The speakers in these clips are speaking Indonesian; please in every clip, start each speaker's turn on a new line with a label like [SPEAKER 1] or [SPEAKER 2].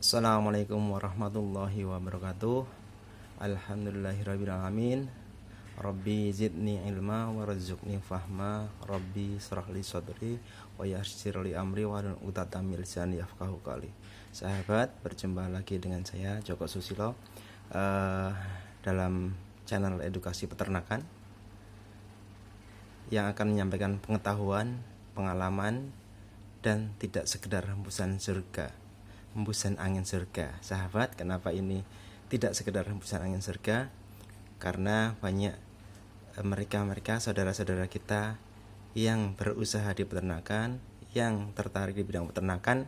[SPEAKER 1] Assalamualaikum warahmatullahi wabarakatuh. Alhamdulillahirrabbilalamin. Rabbi zidni ilma warzuqni fahma. Rabbi syrahli sadri wa yassirli amri wahlul 'uqdatam min lisani yafqahu qawli. Sahabat, berjumpa lagi dengan saya Joko Susilo dalam channel edukasi peternakan yang akan menyampaikan pengetahuan, pengalaman, dan tidak sekedar hembusan angin surga. Sahabat, kenapa ini tidak sekedar hembusan angin surga? Karena banyak mereka saudara-saudara kita yang berusaha di peternakan, yang tertarik di bidang peternakan,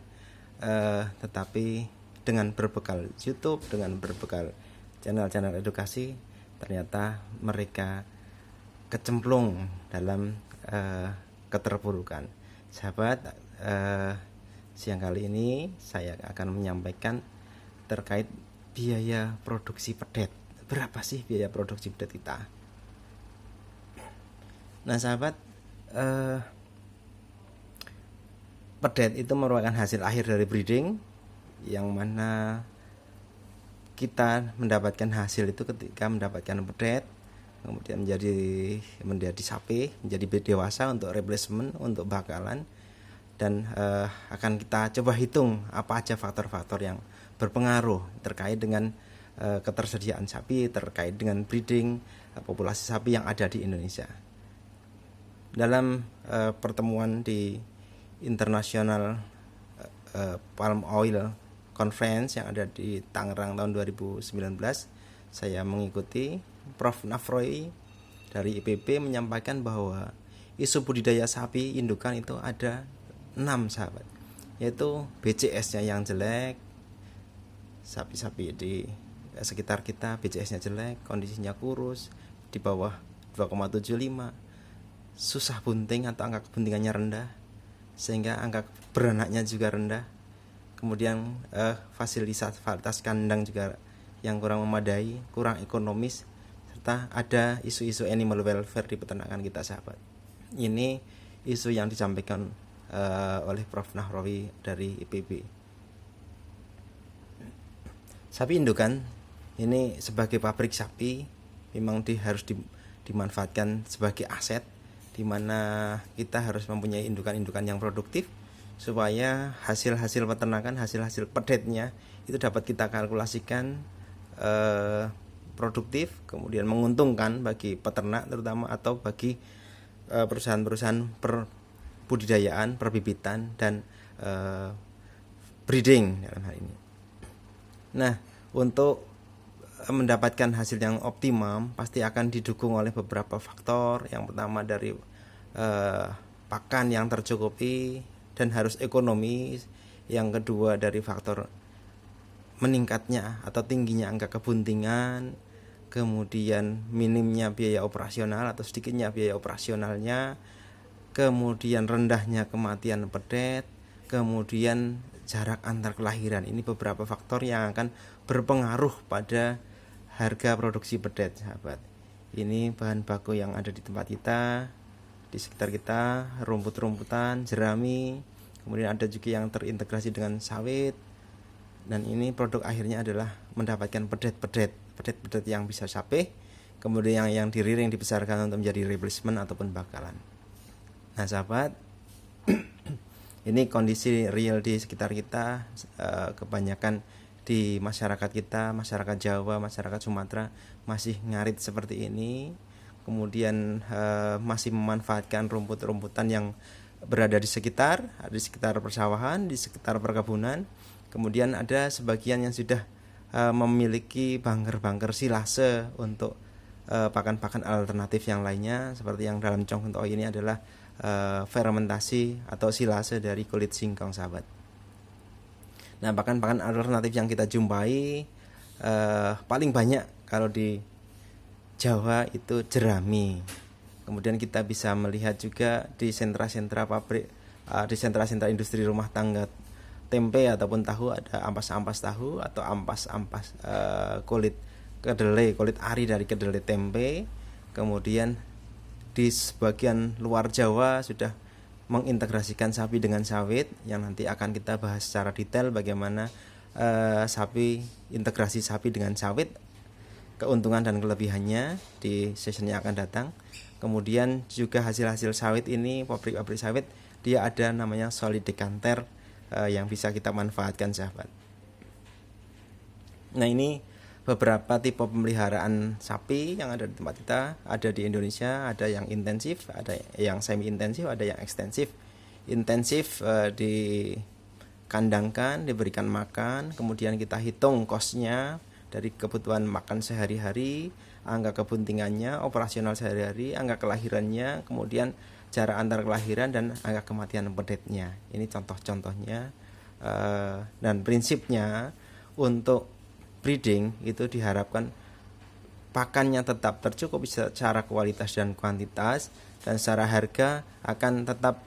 [SPEAKER 1] tetapi dengan berbekal YouTube, dengan berbekal channel-channel edukasi, ternyata mereka kecemplung dalam keterpurukan. Sahabat, siang kali ini saya akan menyampaikan terkait biaya produksi pedet. Berapa sih biaya produksi pedet kita? Nah sahabat, pedet itu merupakan hasil akhir dari breeding, yang mana kita mendapatkan hasil itu ketika mendapatkan pedet, kemudian menjadi sapi, menjadi dewasa untuk replacement, untuk bakalan. Dan akan kita coba hitung apa aja faktor-faktor yang berpengaruh terkait dengan ketersediaan sapi, terkait dengan breeding populasi sapi yang ada di Indonesia. Dalam pertemuan di International Palm Oil Conference yang ada di Tangerang tahun 2019, saya mengikuti. Prof. Nafroy dari IPB menyampaikan bahwa isu budidaya sapi indukan itu ada 6, sahabat, yaitu BCS-nya yang jelek. Sapi-sapi di sekitar kita BCS-nya jelek, kondisinya kurus, di bawah 2,75, susah bunting atau angka kebuntingannya rendah, sehingga angka beranaknya juga rendah. Kemudian fasilitas kandang juga yang kurang memadai, kurang ekonomis, serta ada isu-isu animal welfare di peternakan kita, sahabat. Ini isu yang disampaikan oleh Prof. Nahrawi dari IPB. Sapi indukan ini sebagai pabrik sapi memang harus dimanfaatkan sebagai aset, di mana kita harus mempunyai indukan-indukan yang produktif supaya hasil-hasil peternakan, hasil-hasil pedetnya itu dapat kita kalkulasikan produktif, kemudian menguntungkan bagi peternak terutama, atau bagi perusahaan-perusahaan budidayaan, perbibitan, dan breeding dalam hal ini. Nah, untuk mendapatkan hasil yang optimum pasti akan didukung oleh beberapa faktor. Yang pertama dari pakan yang tercukupi dan harus ekonomis. Yang kedua dari faktor meningkatnya atau tingginya angka kebuntingan, kemudian minimnya biaya operasional atau sedikitnya biaya operasionalnya, kemudian rendahnya kematian pedet, kemudian jarak antar kelahiran. Ini beberapa faktor yang akan berpengaruh pada harga produksi pedet, sahabat. Ini bahan baku yang ada di tempat kita, di sekitar kita, rumput-rumputan, jerami, kemudian ada juga yang terintegrasi dengan sawit. Dan ini produk akhirnya adalah mendapatkan pedet yang bisa sapi, kemudian yang diriring dibesarkan untuk menjadi replacement ataupun bakalan. Nah sahabat, ini kondisi real di sekitar kita, kebanyakan di masyarakat kita, masyarakat Jawa, masyarakat Sumatera masih ngarit seperti ini. Kemudian masih memanfaatkan rumput-rumputan yang berada di sekitar persawahan, di sekitar perkebunan. Kemudian ada sebagian yang sudah memiliki bunker silase untuk pakan-pakan alternatif yang lainnya, seperti yang dalam contoh ini adalah fermentasi atau silase dari kulit singkong, sahabat. Nah, pakan-pakan alternatif yang kita jumpai paling banyak kalau di Jawa itu jerami. Kemudian kita bisa melihat juga di sentra-sentra pabrik, di sentra-sentra industri rumah tangga tempe ataupun tahu, ada ampas-ampas tahu atau ampas-ampas kulit ari dari kedelai tempe. Kemudian di sebagian luar Jawa sudah mengintegrasikan sapi dengan sawit, yang nanti akan kita bahas secara detail bagaimana sapi, integrasi sapi dengan sawit, keuntungan dan kelebihannya di session yang akan datang. Kemudian juga hasil-hasil sawit ini, pabrik-pabrik sawit, dia ada namanya solid decanter yang bisa kita manfaatkan sahabat. Nah, ini beberapa tipe pemeliharaan sapi yang ada di tempat kita. Ada di Indonesia, ada yang intensif, ada yang semi intensif, ada yang ekstensif. Intensif dikandangkan, diberikan makan, kemudian kita hitung kosnya dari kebutuhan makan sehari-hari, angka kebuntingannya, operasional sehari-hari, angka kelahirannya, kemudian jarak antar kelahiran dan angka kematian pedetnya. Ini contoh-contohnya, dan prinsipnya untuk breeding itu diharapkan pakannya tetap tercukupi secara kualitas dan kuantitas, dan secara harga akan tetap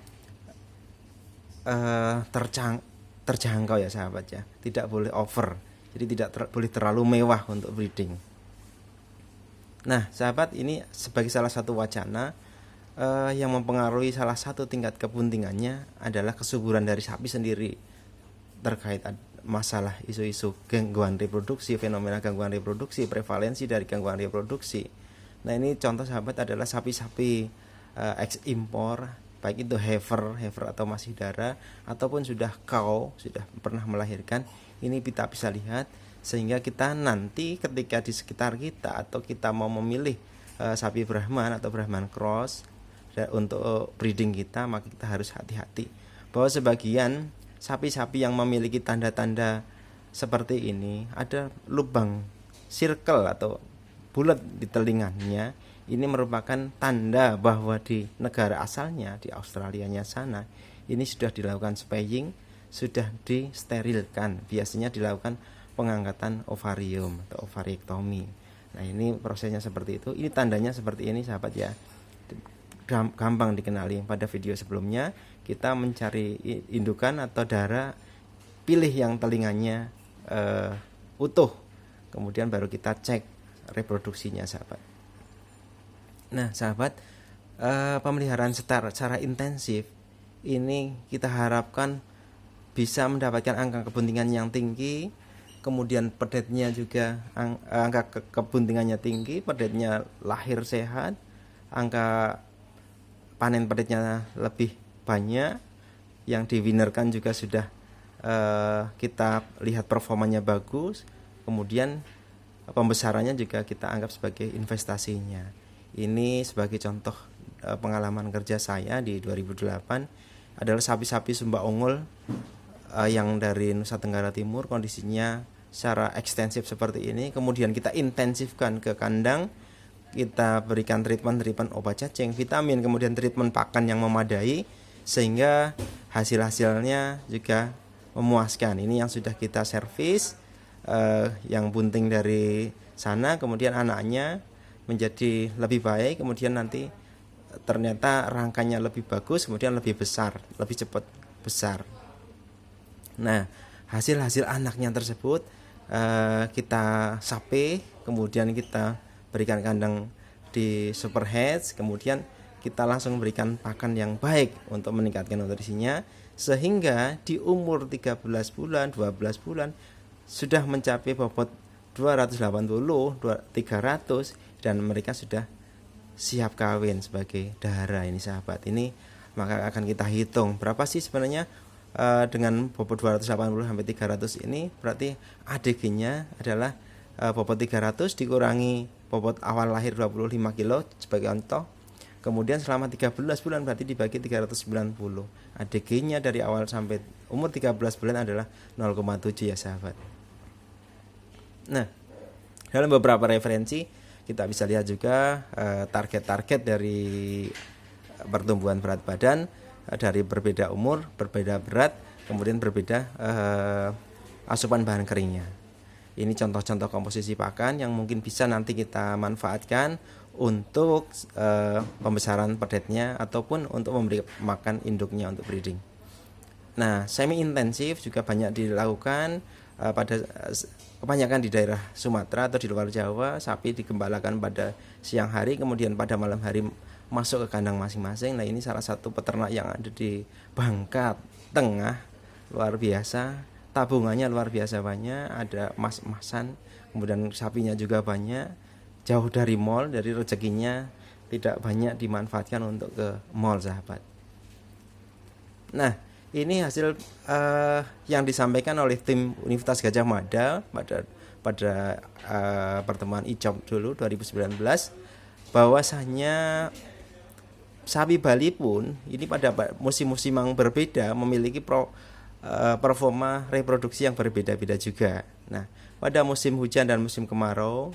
[SPEAKER 1] terjangkau ya sahabat ya, tidak boleh over, jadi tidak boleh terlalu mewah untuk breeding. Nah sahabat, ini sebagai salah satu wacana yang mempengaruhi salah satu tingkat kebuntingannya adalah kesuburan dari sapi sendiri terkait masalah isu-isu gangguan reproduksi, fenomena gangguan reproduksi, prevalensi dari gangguan reproduksi. Nah ini contoh sahabat adalah sapi-sapi eksimpor, baik itu heifer atau masih darah, ataupun sudah cow, sudah pernah melahirkan. Ini kita bisa lihat, sehingga kita nanti ketika di sekitar kita atau kita mau memilih sapi Brahman atau Brahman cross untuk breeding kita, maka kita harus hati-hati bahwa sebagian sapi-sapi yang memiliki tanda-tanda seperti ini, ada lubang circle atau bulat di telinganya. Ini merupakan tanda bahwa di negara asalnya, di Australianya sana, ini sudah dilakukan spaying, sudah disterilkan. Biasanya dilakukan pengangkatan ovarium atau ovariektomi. Nah ini prosesnya seperti itu. Ini tandanya seperti ini sahabat ya, gampang dikenali. Pada video sebelumnya kita mencari indukan atau darah, pilih yang telinganya utuh, kemudian baru kita cek reproduksinya sahabat. Nah sahabat, pemeliharaan secara intensif ini kita harapkan bisa mendapatkan angka kebuntingan yang tinggi, kemudian pedetnya juga angka kebuntingannya tinggi, pedetnya lahir sehat, angka panen pedetnya lebih banyak, yang diwinerkan juga sudah kita lihat performanya bagus, kemudian pembesarannya juga kita anggap sebagai investasinya. Ini sebagai contoh pengalaman kerja saya di 2008 adalah sapi-sapi Sumba Unggul yang dari Nusa Tenggara Timur, kondisinya secara ekstensif seperti ini. Kemudian kita intensifkan ke kandang, kita berikan treatment obat cacing, vitamin, kemudian treatment pakan yang memadai, sehingga hasil-hasilnya juga memuaskan. Ini yang sudah kita servis, yang bunting dari sana, kemudian anaknya menjadi lebih baik, kemudian nanti ternyata rangkanya lebih bagus, kemudian lebih besar, lebih cepat besar. Nah hasil-hasil anaknya tersebut kita sape, kemudian kita berikan kandang di super hedge, kemudian kita langsung berikan pakan yang baik untuk meningkatkan nutrisinya, sehingga di umur 13 bulan, 12 bulan sudah mencapai bobot 280, 300, dan mereka sudah siap kawin sebagai dahara ini sahabat. Ini maka akan kita hitung berapa sih sebenarnya dengan bobot 280 sampai 300 ini, berarti ADG-nya adalah bobot 300 dikurangi bobot awal lahir 25 kilo sebagai contoh. Kemudian selama 13 bulan berarti dibagi 390. ADG-nya dari awal sampai umur 13 bulan adalah 0,7 ya sahabat. Nah, dalam beberapa referensi kita bisa lihat juga target-target dari pertumbuhan berat badan dari berbeda umur, berbeda berat, kemudian berbeda asupan bahan keringnya. Ini contoh-contoh komposisi pakan yang mungkin bisa nanti kita manfaatkan untuk pembesaran pedetnya ataupun untuk memberi makan induknya untuk breeding. Nah, semi intensif juga banyak dilakukan pada kebanyakan di daerah Sumatera atau di luar Jawa. Sapi digembalakan pada siang hari, kemudian pada malam hari masuk ke kandang masing-masing. Nah, ini salah satu peternak yang ada di Bangka Tengah, luar biasa, tabungannya luar biasa banyak, ada emas-emasan, kemudian sapinya juga banyak, jauh dari mall, dari rezekinya tidak banyak dimanfaatkan untuk ke mall, sahabat. Nah, ini hasil yang disampaikan oleh tim Universitas Gadjah Mada pada pertemuan ICOP dulu 2019, bahwasanya sapi Bali pun ini pada musim-musim yang berbeda memiliki performa reproduksi yang berbeda-beda juga. Nah, pada musim hujan dan musim kemarau,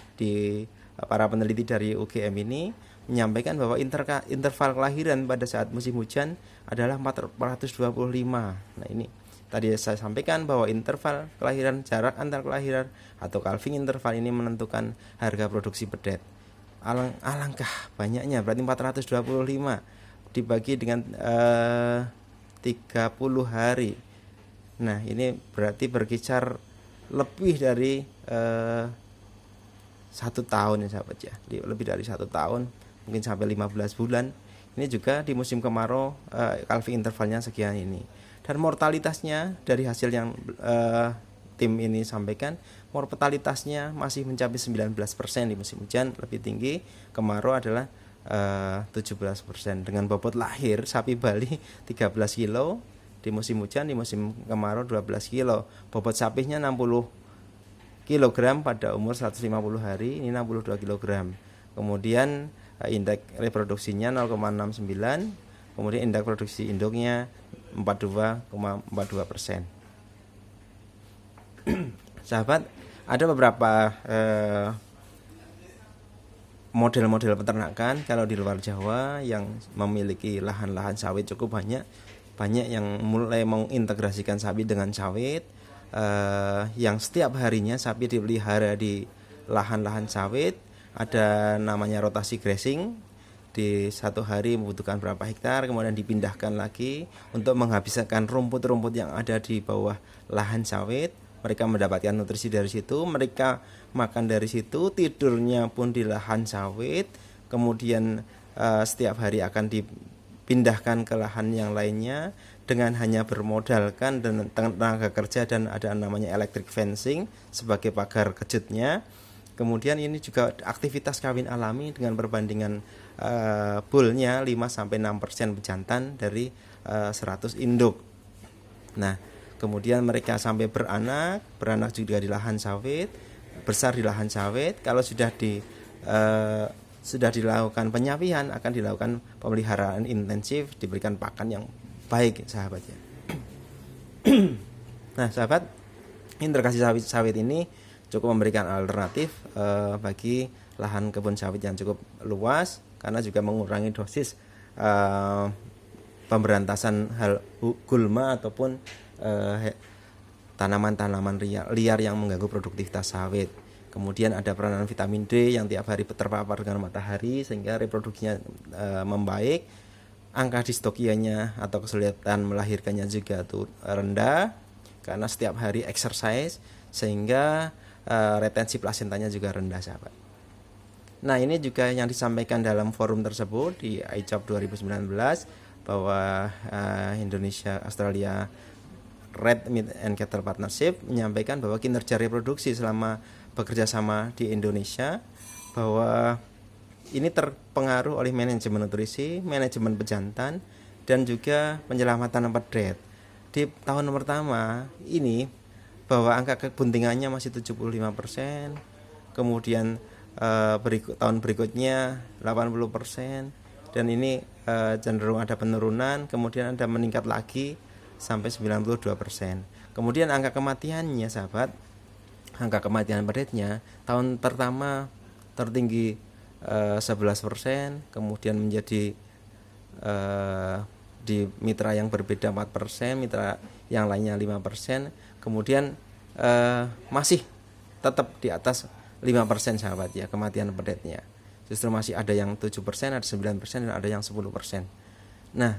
[SPEAKER 1] para peneliti dari UGM ini menyampaikan bahwa interval kelahiran pada saat musim hujan adalah 425. Nah, ini tadi saya sampaikan bahwa interval kelahiran, jarak antar kelahiran atau calving interval ini menentukan harga produksi pedet. Alangkah banyaknya, berarti 425 dibagi dengan 30 hari. Nah, ini berarti berkisar lebih dari 1 tahun ya, sahabat ya. Lebih dari 1 tahun, mungkin sampai 15 bulan. Ini juga di musim kemarau calving intervalnya sekian ini. Dan mortalitasnya dari hasil yang tim ini sampaikan, mortalitasnya masih mencapai 19% di musim hujan, lebih tinggi. Kemarau adalah 17%. Dengan bobot lahir sapi Bali 13 kilo di musim hujan, di musim kemarau 12 kilo. Bobot sapinya 60 kg pada umur 150 hari, ini 62 kg. Kemudian indeks reproduksinya 0,69, kemudian indeks produksi induknya 42,42%. Sahabat, ada beberapa model-model peternakan kalau di luar Jawa yang memiliki lahan-lahan sawit cukup banyak yang mulai mengintegrasikan sapi dengan sawit, yang setiap harinya sapi dipelihara di lahan-lahan sawit. Ada namanya rotasi grazing, di 1 hari membutuhkan berapa hektar, kemudian dipindahkan lagi untuk menghabiskan rumput-rumput yang ada di bawah lahan sawit. Mereka mendapatkan nutrisi dari situ, mereka makan dari situ, tidurnya pun di lahan sawit. Kemudian setiap hari akan dipindahkan ke lahan yang lainnya dengan hanya bermodalkan dan tenaga kerja, dan ada namanya electric fencing sebagai pagar kejutnya. Kemudian ini juga aktivitas kawin alami dengan perbandingan bullnya 5-6% bejantan dari 100 induk. Nah, kemudian mereka sampai beranak juga di lahan sawit, besar di lahan sawit. Kalau sudah dilakukan penyapian, akan dilakukan pemeliharaan intensif, diberikan pakan yang baik, sahabat ya. Nah, sahabat, integrasi sawit ini cukup memberikan alternatif bagi lahan kebun sawit yang cukup luas, karena juga mengurangi dosis pemberantasan hal gulma ataupun tanaman-tanaman liar yang mengganggu produktivitas sawit. Kemudian ada peranan vitamin D yang tiap hari terpapar dengan matahari sehingga reproduksinya membaik. Angka distokianya atau kesulitan melahirkannya juga rendah karena setiap hari exercise, sehingga retensi plasentanya juga rendah, sahabat. Nah, ini juga yang disampaikan dalam forum tersebut di ICOP 2019, bahwa Indonesia Australia Red Meat and Cattle Partnership menyampaikan bahwa kinerja reproduksi selama bekerja sama di Indonesia, bahwa ini terpengaruh oleh manajemen nutrisi, manajemen pejantan, dan juga penyelamatan pedet. Di tahun pertama ini bahwa angka kebuntingannya masih 75%, kemudian tahun berikutnya 80%, dan ini cenderung ada penurunan, kemudian ada meningkat lagi sampai 92%. Kemudian angka kematiannya, sahabat, angka kematian pedetnya tahun pertama tertinggi 11%, kemudian menjadi di mitra yang berbeda 4%, mitra yang lainnya 5%, kemudian masih tetap di atas 5%, sahabat ya, kematian pedetnya. Justru masih ada yang 7%, ada 9%, dan ada yang 10%. Nah,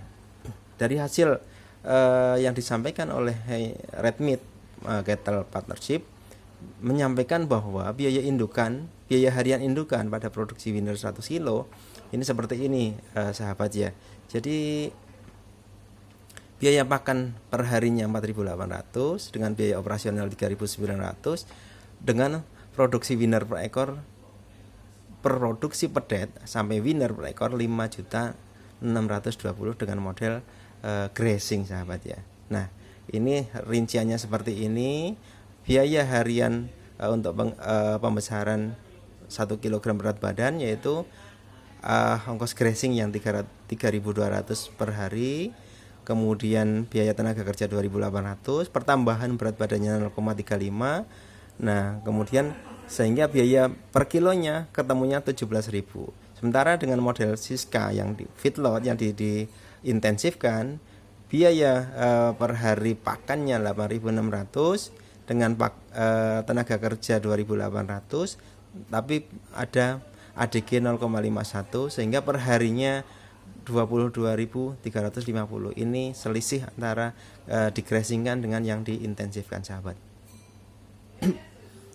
[SPEAKER 1] dari hasil yang disampaikan oleh Red Meat Cattle Partnership menyampaikan bahwa biaya harian indukan pada produksi winner 100 kilo ini seperti ini, sahabat ya. Jadi biaya pakan per harinya 4.800 dengan biaya operasional 3.900 dengan produksi winner per ekor produksi pedet sampai winner per ekor 5.620 dengan model grazing sahabat ya. Nah, ini rinciannya seperti ini. Biaya harian untuk pembesaran 1 kg berat badan yaitu ongkos grazing yang 3.200 per hari, kemudian biaya tenaga kerja 2.800, pertambahan berat badannya 0,35. Nah, kemudian sehingga biaya per kilonya ketemunya 17.000. Sementara dengan model Siska yang di feedlot yang diintensifkan, biaya per hari pakannya 8.600 dengan tenaga kerja 2.800, tapi ada ADG 0,51 sehingga per harinya 22.350. Ini selisih antara digrazingkan dengan yang diintensifkan sahabat.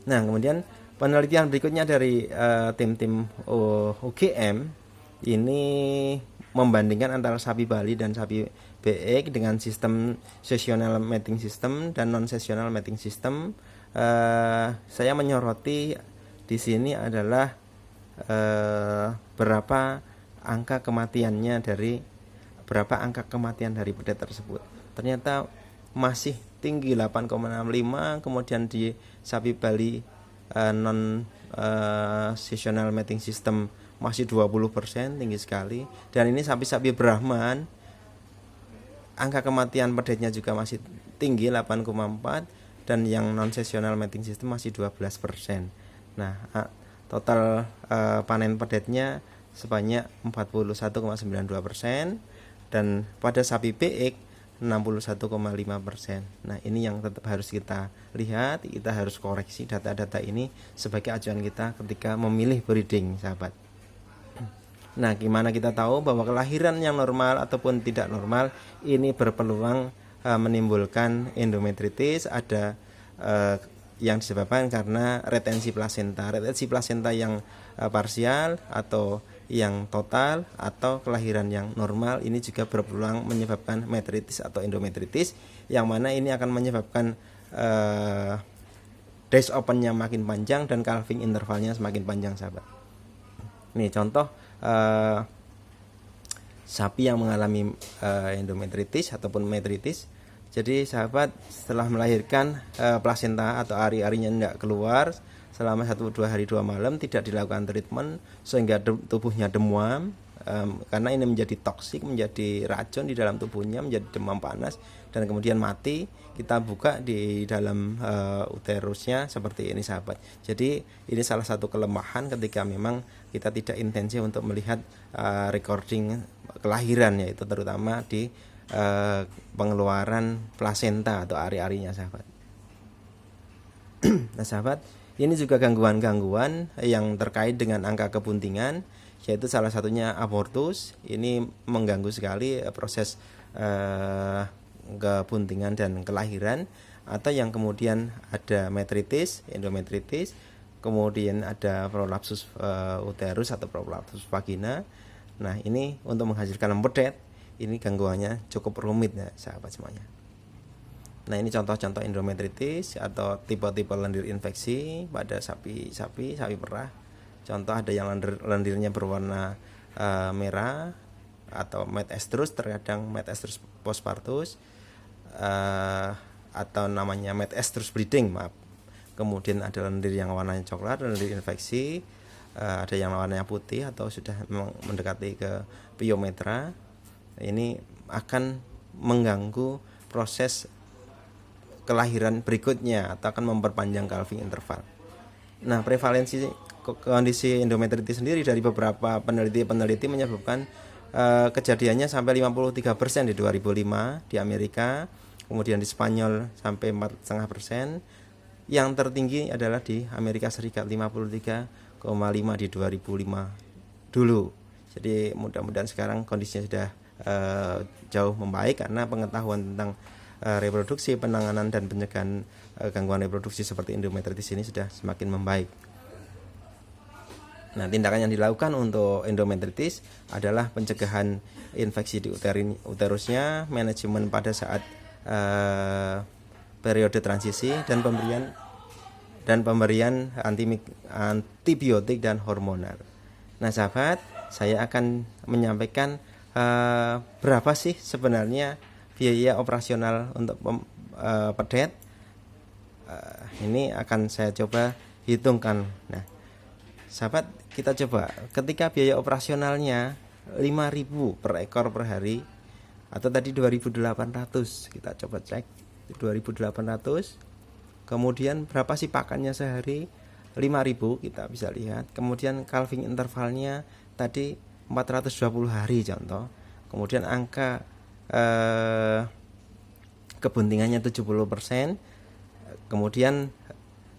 [SPEAKER 1] Nah, kemudian penelitian berikutnya dari tim-tim UGM ini membandingkan antara sapi Bali dan sapi BX dengan sistem seasonal mating system dan non seasonal mating system. Saya menyoroti di sini adalah berapa angka kematian dari pedet tersebut. Ternyata masih tinggi 8,65, kemudian di sapi Bali non seasonal mating system masih 20%, tinggi sekali. Dan ini sapi-sapi Brahman, angka kematian pedetnya juga masih tinggi 8,4, dan yang non seasonal mating system masih 12%. Nah, total panen pedetnya sebanyak 41,92%, dan pada sapi BX 61,5%. Nah, ini yang tetap harus kita lihat, kita harus koreksi data-data ini sebagai acuan kita ketika memilih breeding, sahabat. Nah, gimana kita tahu bahwa kelahiran yang normal ataupun tidak normal ini berpeluang menimbulkan endometritis? Ada yang disebabkan karena retensi plasenta yang parsial atau yang total, atau kelahiran yang normal ini juga berpeluang menyebabkan metritis atau endometritis, yang mana ini akan menyebabkan days opennya makin panjang dan calving intervalnya semakin panjang, sahabat. Nih contoh sapi yang mengalami endometritis ataupun metritis. Jadi sahabat, setelah melahirkan plasenta atau ari-arinya tidak keluar selama 1-2 hari 2 malam, tidak dilakukan treatment sehingga tubuhnya demam, karena ini menjadi toksik, menjadi racun di dalam tubuhnya, menjadi demam panas dan kemudian mati. Kita buka di dalam uterusnya seperti ini, sahabat. Jadi ini salah satu kelemahan ketika memang kita tidak intensif untuk melihat recording kelahiran, yaitu terutama di pengeluaran plasenta atau ari-arinya, sahabat. Nah, sahabat, ini juga gangguan-gangguan yang terkait dengan angka kebuntingan, yaitu salah satunya abortus. Ini mengganggu sekali proses kebuntingan dan kelahiran. Atau yang kemudian ada metritis, endometritis, kemudian ada prolapsus uterus atau prolapsus vagina. Nah, ini untuk menghasilkan pedet, ini gangguannya cukup rumit ya, sahabat semuanya. Nah, ini contoh-contoh endometritis atau tipe-tipe lendir infeksi pada sapi perah. Contoh ada yang lendirnya berwarna merah atau metestrus, terkadang metestrus postpartus, atau namanya metestrus bleeding, maaf. Kemudian ada lendir yang warnanya coklat, lendir infeksi, ada yang warnanya putih atau sudah mendekati ke pyometra. Ini akan mengganggu proses kelahiran berikutnya atau akan memperpanjang calving interval. Nah, prevalensi kondisi endometritis sendiri dari beberapa peneliti menyebabkan kejadiannya sampai 53% di 2005 di Amerika, kemudian di Spanyol sampai 4,5%. Yang tertinggi adalah di Amerika Serikat 53,5 di 2005 dulu. Jadi mudah-mudahan sekarang kondisinya sudah jauh membaik karena pengetahuan tentang reproduksi, penanganan dan pencegahan gangguan reproduksi seperti endometritis ini sudah semakin membaik. Nah, tindakan yang dilakukan untuk endometritis adalah pencegahan infeksi di uterusnya, manajemen pada saat periode transisi, dan pemberian antibiotik dan hormonal. Nah, sahabat, saya akan menyampaikan berapa sih sebenarnya biaya operasional untuk pedet. Ini akan saya coba hitungkan. Nah, sahabat, kita coba ketika biaya operasionalnya 5.000 per ekor per hari atau tadi 2.800, kita coba cek 2.800. Kemudian berapa sih pakannya sehari? 5.000, kita bisa lihat. Kemudian calving intervalnya tadi 420 hari contoh. Kemudian angka kebuntingannya 70%. Kemudian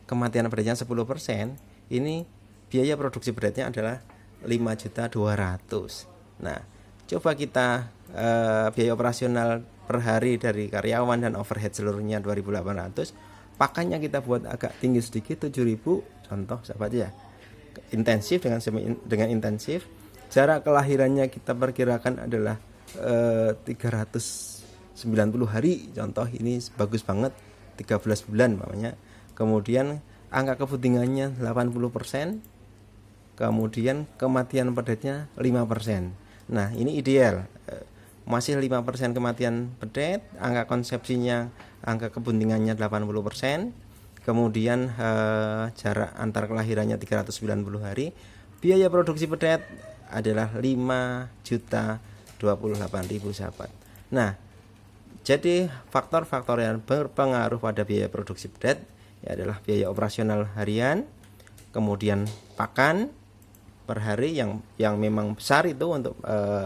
[SPEAKER 1] kematian bedetnya 10%. Ini biaya produksi bedetnya adalah 5.200.000. Nah, coba kita biaya operasional per hari dari karyawan dan overhead seluruhnya 2.800. Pakannya kita buat agak tinggi sedikit 7.000 contoh, sahabat ya. Intensif dengan intensif. Jarak kelahirannya kita perkirakan adalah 390 hari contoh, ini bagus banget, 13 bulan namanya. Kemudian angka kebuntingannya 80%. Kemudian kematian pedetnya 5%. Nah, ini ideal. Masih 5% kematian pedet, angka konsepsinya, angka kebuntingannya 80%. Kemudian jarak antar kelahirannya 390 hari. Biaya produksi pedet adalah 5.028.000, sahabat. Nah, jadi faktor-faktor yang berpengaruh pada biaya produksi pedet adalah biaya operasional harian, kemudian pakan per hari yang memang besar itu untuk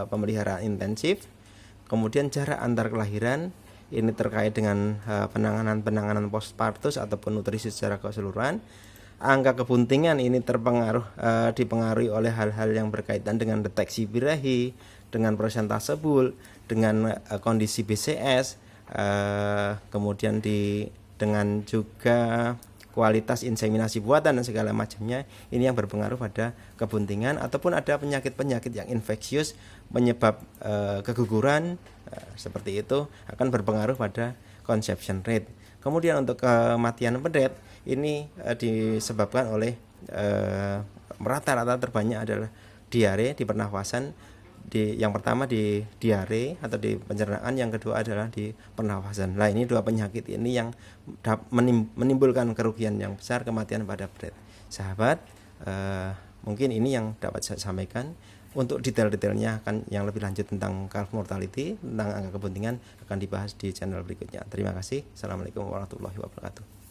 [SPEAKER 1] pemeliharaan intensif, kemudian jarak antar kelahiran, ini terkait dengan penanganan postpartus ataupun nutrisi secara keseluruhan. Angka kebuntingan ini dipengaruhi oleh hal-hal yang berkaitan dengan deteksi birahi, dengan persentase bul, dengan kondisi BCS, kemudian dengan juga kualitas inseminasi buatan dan segala macamnya. Ini yang berpengaruh pada kebuntingan, ataupun ada penyakit-penyakit yang infeksius penyebab keguguran, seperti itu akan berpengaruh pada conception rate. Kemudian untuk kematian pedet ini disebabkan oleh rata-rata terbanyak adalah diare di pernafasan. Yang pertama di diare atau di pencernaan, yang kedua adalah di pernafasan. Nah, ini dua penyakit ini yang menimbulkan kerugian yang besar, kematian pada pedet. Sahabat, mungkin ini yang dapat saya sampaikan. Untuk detail-detailnya yang lebih lanjut tentang calf mortality, tentang angka kebuntingan akan dibahas di channel berikutnya. Terima kasih. Assalamualaikum warahmatullahi wabarakatuh.